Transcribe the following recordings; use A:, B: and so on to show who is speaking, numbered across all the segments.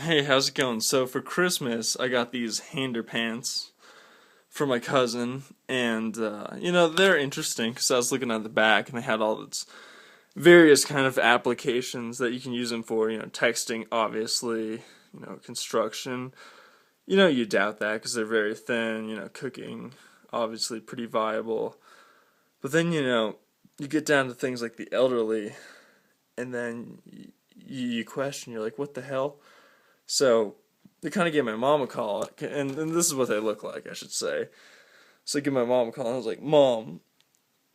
A: Hey, how's it going? So for Christmas, I got these HanderPants for my cousin, and they're interesting because I was looking at the back and they had all its various kind of applications that you can use them for. Texting, obviously. Construction. You doubt that because they're very thin. Cooking, obviously pretty viable. But then you get down to things like the elderly, and then you question. You're like, what the hell? So they kind of gave my mom a call, and this is what they look like, I should say. So I give my mom a call, and I was like, Mom,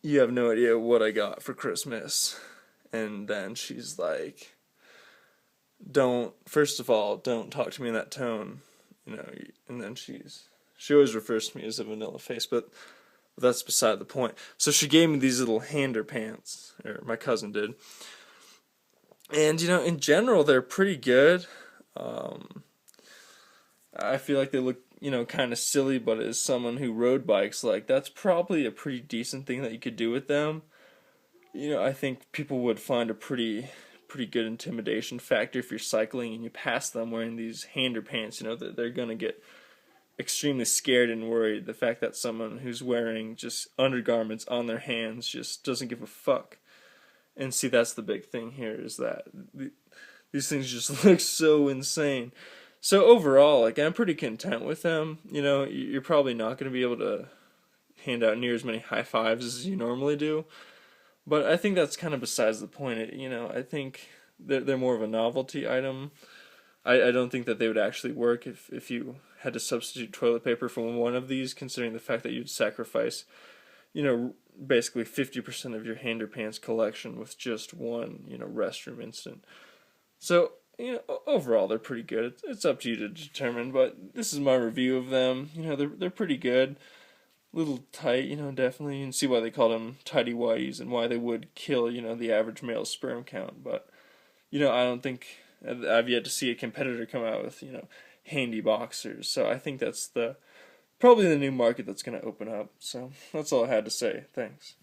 A: you have no idea what I got for Christmas. And then she's like, first of all, don't talk to me in that tone, and then she always refers to me as a vanilla face, but that's beside the point. So she gave me these little hander pants, or my cousin did. And, in general, they're pretty good. Um, I feel like they look, kind of silly, but as someone who rode bikes, like, that's probably a pretty decent thing that you could do with them. I think people would find a pretty good intimidation factor if you're cycling and you pass them wearing these hander pants. That they're gonna get extremely scared and worried. The fact that someone who's wearing just undergarments on their hands just doesn't give a fuck. And see, that's the big thing here, is that these things just look so insane. So overall, like, I'm pretty content with them. You're probably not going to be able to hand out near as many high fives as you normally do. But I think that's kind of besides the point. I think they're more of a novelty item. I don't think that they would actually work if you had to substitute toilet paper for one of these, considering the fact that you'd sacrifice, basically 50% of your HanderPants collection with just one, restroom incident. So, overall they're pretty good. It's up to you to determine, but this is my review of them. They're pretty good. Little tight, definitely. You can see why they call them tighty whities and why they would kill, the average male sperm count. But, I don't think I've yet to see a competitor come out with, handy boxers. So I think that's probably the new market that's going to open up. So that's all I had to say. Thanks.